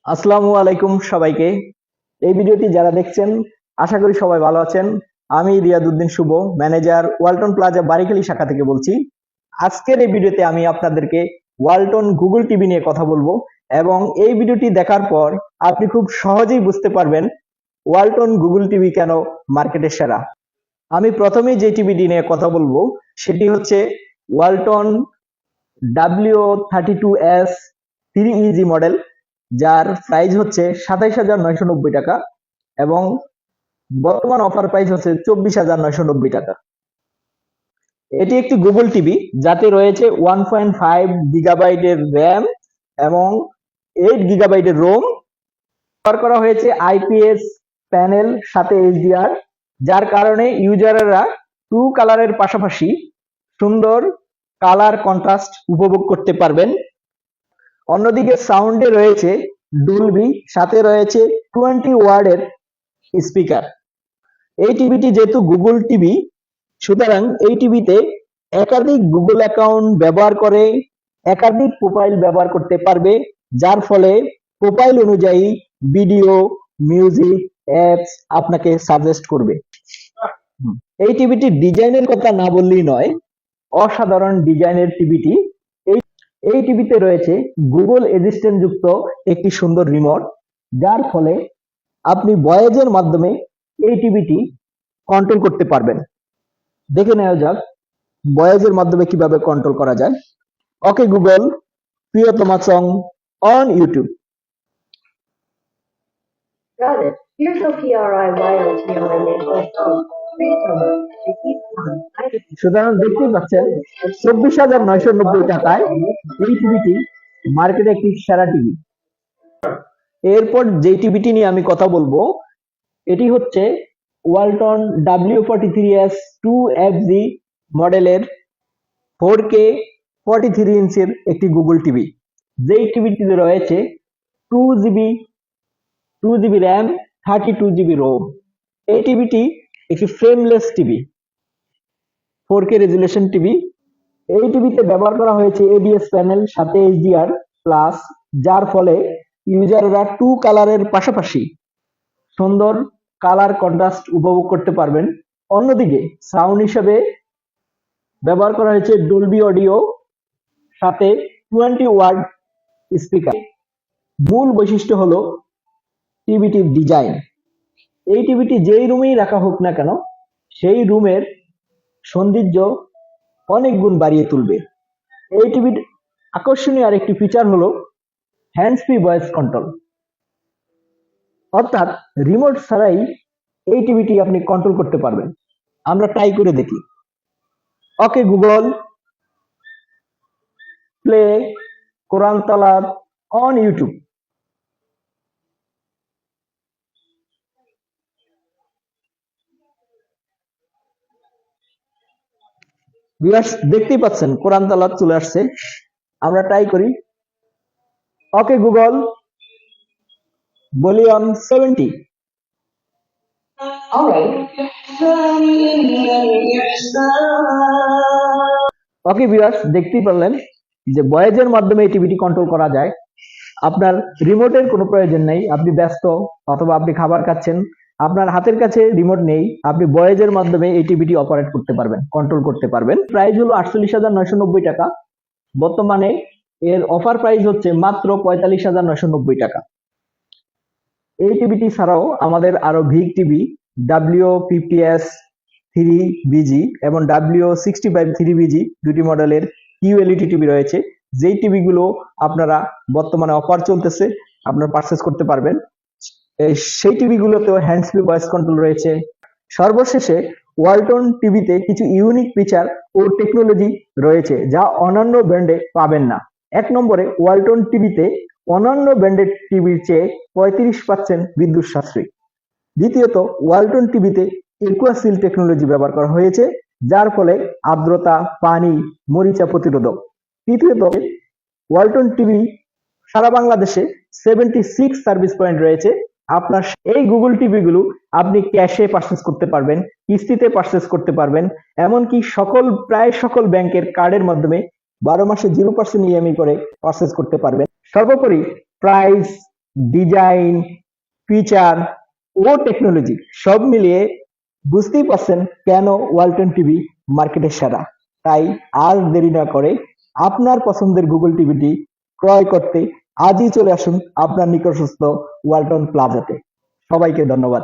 আসসালামু আলাইকুম সবাইকে। এই ভিডিওটি যারা দেখছেন আশা করি সবাই ভালো আছেন। আমি রিয়াদউদ্দিন শুভ, ম্যানেজার ওয়ালটন প্লাজা বারিখালী শাখা থেকে বলছি। আজকের এই ভিডিওতে আমি আপনাদেরকে ওয়ালটন গুগল টিভি নিয়ে কথা বলবো এবং এই ভিডিওটি দেখার পর আপনি খুব সহজেই বুঝতে পারবেন ওয়ালটন গুগল টিভি কেন মার্কেটের সেরা। আমি প্রথমেই যে টিভিটি নিয়ে কথা বলবো সেটি হচ্ছে ওয়ালটন W32S 3EG মডেল, যার প্রাইস হচ্ছে 27,990 টাকা এবং বর্তমান অফার প্রাইস হচ্ছে 24,990 টাকা। এটি একটি গুগল টিভি যাতে রয়েছে 1.5 গিগাবাইটের র্যাম এবং 8 গিগাবাইটের রোম। ব্যবহার করা হয়েছে আইপিএস প্যানেল সাথে এইচডিআর, যার কারণে ইউজাররা টু কালারের পাশাপাশি সুন্দর কালার কন্ট্রাস্ট উপভোগ করতে পারবেন। অন্যদিকে সাউন্ডে রয়েছে ডলবি, সাথে রয়েছে 20 ওয়ার্ডের স্পিকার। এই টিভিটি যেহেতু গুগল টিভি, সুতরাং এই টিভিতে একাধিক গুগল অ্যাকাউন্ট ব্যবহার করে একাধিক প্রোফাইল ব্যবহার করতে পারবে, যার ফলে প্রোফাইল অনুযায়ী ভিডিও, মিউজিক, অ্যাপস আপনাকে সাজেস্ট করবে। এই টিভিটির ডিজাইনের কথা না বললেই নয়, অসাধারণ ডিজাইনের টিভিটি। এই টিভিতে রয়েছে গুগল অ্যাসিস্ট্যান্ট যুক্ত একটি সুন্দর রিমোট, যার ফলে আপনি ভয়েসের মাধ্যমে এই টিভিটি কন্ট্রোল করতে পারবেন। দেখে নেওয়া যাক ভয়েসের মাধ্যমে কিভাবে কন্ট্রোল করা যায়। ওকে গুগল, প্রিয়তমা song on YouTube. Got it. Here's a PRI wireless PRI network song. Priyatama, repeat song. সুতরাং দেখতেই পাচ্ছেন 24,990 টাকায় এই টিভিটি মার্কেটে একটি সেরা টিভি। এরপর যে টিভিটি নিয়ে আমি কথা বলবো এটি হচ্ছে ওয়ালটন W43S 2FG মডেলের 4K 43 ইঞ্চির একটি গুগল টিভি। যেই টিভিটিতে রয়েছে 2GB র্যাম, 32GB রোম। এই টিভিটি একটি frameless TV, 4K resolution TV. এই টিভিতে ব্যবহার করা হয়েছে এবিএস প্যানেল সাথে এইচডিআর প্লাস, যার ফলে ইউজাররা টু কালারের পাশাপাশি সুন্দর কালার কন্ট্রাস্ট উপভোগ করতে পারবেন। অন্যদিকে সাউন্ড হিসেবে ব্যবহার করা হয়েছে ডলবি অডিও সাথে 20 ওয়াট স্পিকার। মূল বৈশিষ্ট্য হলো টিভিটির ডিজাইন। এই টিভিটি যেই রুমেই রাখা হোক না কেন সেই রুমের সৌন্দর্য অনেক গুণ বাড়িয়ে তুলবে। এই টিভির আকর্ষণীয় আরেকটি ফিচার হলো হ্যান্ডস ফ্রি ভয়েস কন্ট্রোল, অর্থাৎ রিমোট ছাড়াই এই টিভিটি আপনি কন্ট্রোল করতে পারবেন। আমরা ট্রাই করে দেখি। Okay Google, play Quran Talat on YouTube. Viewers দেখতেই পাচ্ছেন কোরআন তালাত চলে আসছে। আমরা ট্রাই করি। Okay Google, volume 70। Okay viewers দেখতেই পারলেন যে ভয়েসের মাধ্যমে এই টিভিটি কন্ট্রোল করা যায়। আপনার রিমোটের কোনো প্রয়োজন নেই। আপনি ব্যস্ত অথবা আপনি খাবার খাচ্ছেন, আপনার হাতের কাছে রিমোট নেই, আপনি ভয়েসের মাধ্যমে এই টিভিটি অপারেট করতে পারবেন, কন্ট্রোল করতে পারবেন। প্রাইস হলো 48,990 টাকা। বর্তমানে এর অফার প্রাইস হচ্ছে মাত্র 45,990 টাকা। এই টিভিটি ছাড়াও আমাদের আরো ভিগ টিভি W50S 3BG এবং W65 3BG দুটি মডেলের QLED টিভি রয়েছে, যেই টিভিগুলো আপনারা বর্তমানে অফার চলতেছে আপনারা পারচেজ করতে পারবেন। সেই টিভিগুলোতেও হ্যান্ডস ফ্রি ভয়েস কন্ট্রোল রয়েছে। সর্বশেষে ওয়ালটন টিভিতে কিছু ইউনিক ফিচার ও টেকনোলজি রয়েছে যা অন্যান্য ব্র্যান্ডে পাবেন না। এক নম্বরে ওয়ালটন টিভিতে অন্যান্য ব্র্যান্ডের টিভির চেয়ে 35% বিদ্যুৎ সাশ্রয়ী। দ্বিতীয়ত ওয়ালটন টিভিতে একুয়াসিল টেকনোলজি ব্যবহার করা হয়েছে, যার ফলে আর্দ্রতা, পানি, মরিচা প্রতিরোধক। তৃতীয়ত ওয়ালটন টিভি সারা বাংলাদেশে 76 সার্ভিস পয়েন্ট রয়েছে। আপনার এই গুগল টিভি গুলো আপনি ক্যাশে পারচেজ করতে পারবেন, কিস্তিতে পারচেজ করতে পারবেন, এমনকি প্রায় সকল ব্যাংকের কার্ডের মাধ্যমে 12 মাসে 0% ইএমআই করে পারচেজ করতে পারবেন। সর্বোপরি প্রাইস, ডিজাইন, ফিচার ও টেকনোলজি সব মিলিয়ে বুঝতেই পারছেন কেন ওয়ালটন টিভি মার্কেটের সেরা। তাই আর দেরি না করে আপনার পছন্দের গুগল টিভিটি ক্রয় করতে আজই চলে আসুন আপনার নিকটস্থ ওয়ালটন প্লাজাতে। সবাইকে ধন্যবাদ।